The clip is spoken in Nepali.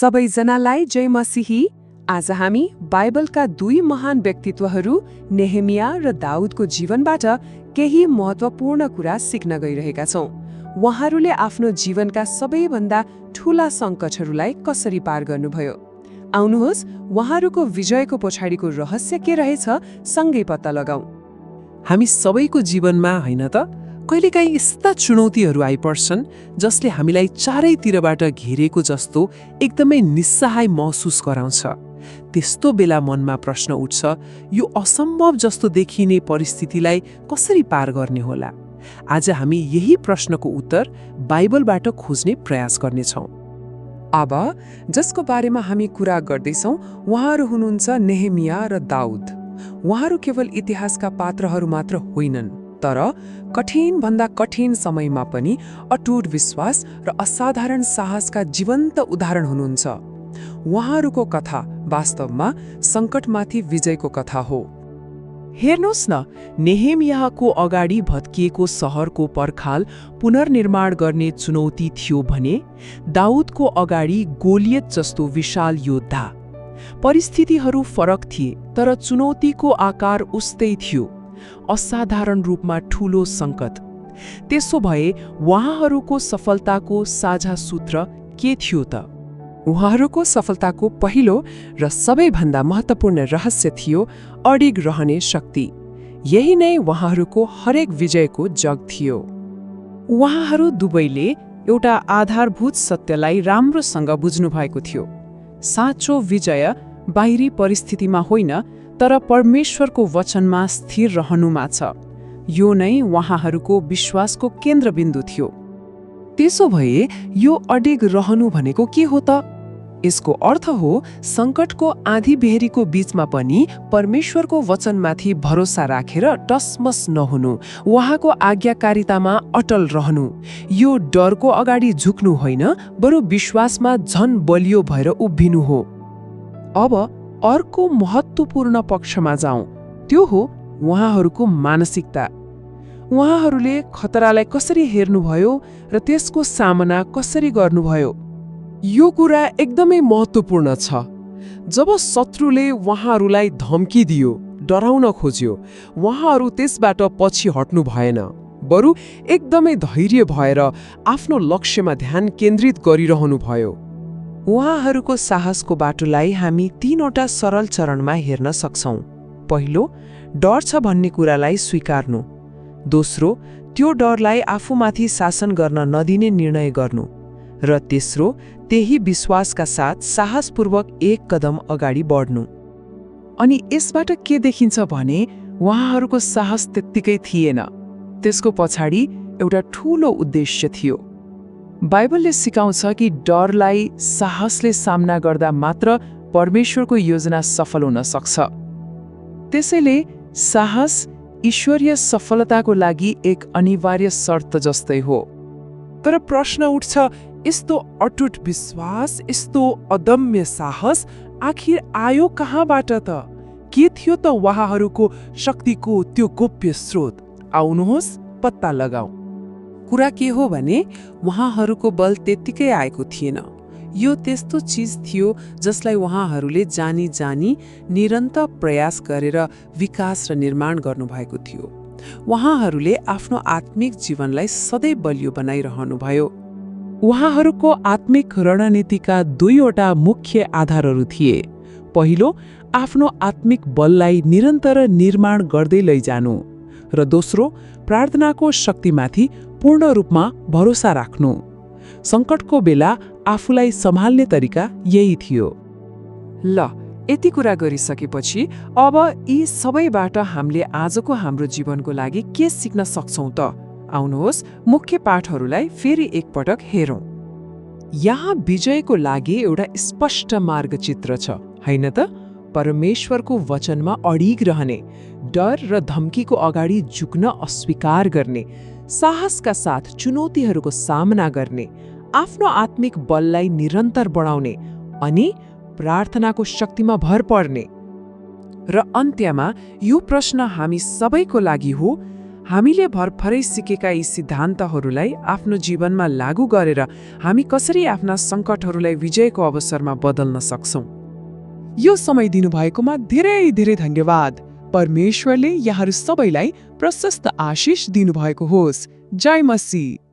सबैजनालाई जय मसीही। आज हामी बाइबलका दुई महान व्यक्तित्वहरू नेहेमिया र दाउदको जीवनबाट केही महत्त्वपूर्ण कुरा सिक्न गइरहेका छौं। उहाँहरूले आफ्नो जीवनका सबैभन्दा ठूला सङ्कटहरूलाई कसरी पार गर्नुभयो। आउनुहोस् उहाँहरूको विजयको पछाडिको रहस्य के रहेछ सँगै पत्ता लगाउँ। हामी सबैको जीवनमा हैन त कहिलेकाहीँ यस्ता चुनौतीहरू आइपर्छन् जसले हामीलाई चारैतिरबाट घेरेको जस्तो एकदमै निस्सहाय महसुस गराउँछ। त्यस्तो बेला मनमा प्रश्न उठ्छ, यो असम्भव जस्तो देखिने परिस्थितिलाई कसरी पार गर्ने होला। आज हामी यही प्रश्नको उत्तर बाइबलबाट खोज्ने प्रयास गर्नेछौँ। अब जसको बारेमा हामी कुरा गर्दैछौँ उहाँहरू हुनुहुन्छ नेहेमिया र दाउद। उहाँहरू केवल इतिहासका पात्रहरू मात्र होइनन्, तर कठिनभन्दा कठिन समयमा पनि अटुट विश्वास र असाधारण साहसका जीवन्त उदाहरण हुनुहुन्छ। उहाँहरूको कथा वास्तवमा सङ्कटमाथि विजयको कथा हो। हेर्नुहोस् न, नेहेमियाको अगाडि भत्किएको सहरको पर्खाल पुनर्निर्माण गर्ने चुनौती थियो भने दाउदको अगाडि गोलियत जस्तो विशाल योद्धा। परिस्थितिहरू फरक थिए, तर चुनौतीको आकार उस्तै थियो, असाधारण रूपमा ठूलो सङ्कट। त्यसो भए उहाँहरूको सफलताको साझा सूत्र के थियो त? उहाँहरूको सफलताको पहिलो र सबैभन्दा महत्त्वपूर्ण रहस्य थियो अडिग रहने शक्ति। यही नै उहाँहरूको हरेक विजयको जग थियो। उहाँहरू दुवैले एउटा आधारभूत सत्यलाई राम्रोसँग बुझ्नुभएको थियो। साँचो विजय बाहिरी परिस्थितिमा होइन, तर परमेश्वरको वचनमा स्थिर रहनुमा छ। यो नै उहाँहरूको विश्वासको केन्द्रबिन्दु थियो। त्यसो भए यो अडिग रहनु भनेको के हो त? यसको अर्थ हो सङ्कटको आँधी बेहरीको बीचमा पनि परमेश्वरको वचनमाथि भरोसा राखेर टसमस नहुनु, उहाँको आज्ञाकारितामा अटल रहनु। यो डरको अगाडि झुक्नु होइन, बरु विश्वासमा झन बलियो भएर उभिनु हो। अब अर्को महत्त्वपूर्ण पक्षमा जाउँ, त्यो हो उहाँहरूको मानसिकता। उहाँहरूले खतरालाई कसरी हेर्नुभयो र त्यसको सामना कसरी गर्नुभयो। यो कुरा एकदमै महत्त्वपूर्ण छ। जब शत्रुले उहाँहरूलाई धम्की दियो, डराउन खोज्यो, उहाँहरू त्यसबाट पछि हट्नु भएन, बरु एकदमै धैर्य भएर आफ्नो लक्ष्यमा ध्यान केन्द्रित गरिरहनु भयो। उहाँहरूको साहसको बाटोलाई हामी तीनवटा सरल चरणमा हेर्न सक्छौँ। पहिलो, डर छ भन्ने कुरालाई स्वीकार्नु। दोस्रो, त्यो डरलाई आफूमाथि शासन गर्न नदिने निर्णय गर्नु। र तेस्रो, त्यही विश्वासका साथ साहसपूर्वक एक कदम अगाडि बढ्नु। अनि यसबाट के देखिन्छ भने उहाँहरूको साहस त्यत्तिकै थिएन, त्यसको पछाडि एउटा ठूलो उद्देश्य थियो। बाइबलले सिकाउँछ कि डरलाई साहसले सामना गर्दा मात्र परमेश्वरको योजना सफल हुन सक्छ। त्यसैले साहस ईश्वरीय सफलताको लागि एक अनिवार्य शर्त जस्तै हो। तर प्रश्न उठ्छ, यस्तो अटुट विश्वास, यस्तो अदम्य साहस आखिर आयो कहाँबाट त? के थियो त उहाँहरूको शक्तिको त्यो गोप्य स्रोत? आउनुहोस् पत्ता लगाऊ। कुरा के हो भने उहाँहरूको बल त्यत्तिकै आएको थिएन। यो त्यस्तो चिज थियो जसलाई उहाँहरूले जानी जानी निरन्तर प्रयास गरेर विकास र निर्माण गर्नुभएको थियो। उहाँहरूले आफ्नो आत्मिक जीवनलाई सधैँ बलियो बनाइरहनुभयो। उहाँहरूको आत्मिक रणनीतिका दुईवटा मुख्य आधारहरू थिए। पहिलो, आफ्नो आत्मिक बललाई निरन्तर निर्माण गर्दै लैजानु, र दोस्रो, प्रार्थनाको शक्तिमाथि पूर्ण रूपमा भरोसा राख्नु। सङ्कटको बेला आफूलाई सम्हाल्ने तरिका यही थियो। ल, यति कुरा गरिसकेपछि अब यी सबैबाट हामीले आजको हाम्रो जीवनको लागि के सिक्न सक्छौँ त? आउनुहोस् मुख्य पाठहरूलाई फेरि एकपटक हेरौँ। यहाँ विजयको लागि एउटा स्पष्ट मार्गचित्र छ, होइन त? परमेश्वरको वचनमा अडिग रहने, डर र धम्कीको अगाडि झुक्न अस्वीकार गर्ने, साहसका साथ चुनौतीहरूको सामना गर्ने, आफ्नो आत्मिक बललाई निरन्तर बढाउने अनि प्रार्थनाको शक्तिमा भर पर्ने। र अन्त्यमा यो प्रश्न हामी सबैको लागि हो, हामीले भर्खरै सिकेका यी सिद्धान्तहरूलाई आफ्नो जीवनमा लागू गरेर हामी कसरी आफ्ना सङ्कटहरूलाई विजयको अवसरमा बदल्न सक्छौँ। यो समय दिनुभएकोमा धेरै धेरै धन्यवाद। परमेश्वरले यहाँहरू सबैलाई प्रशस्त आशिष दिनुभएको होस्। जय मसीह।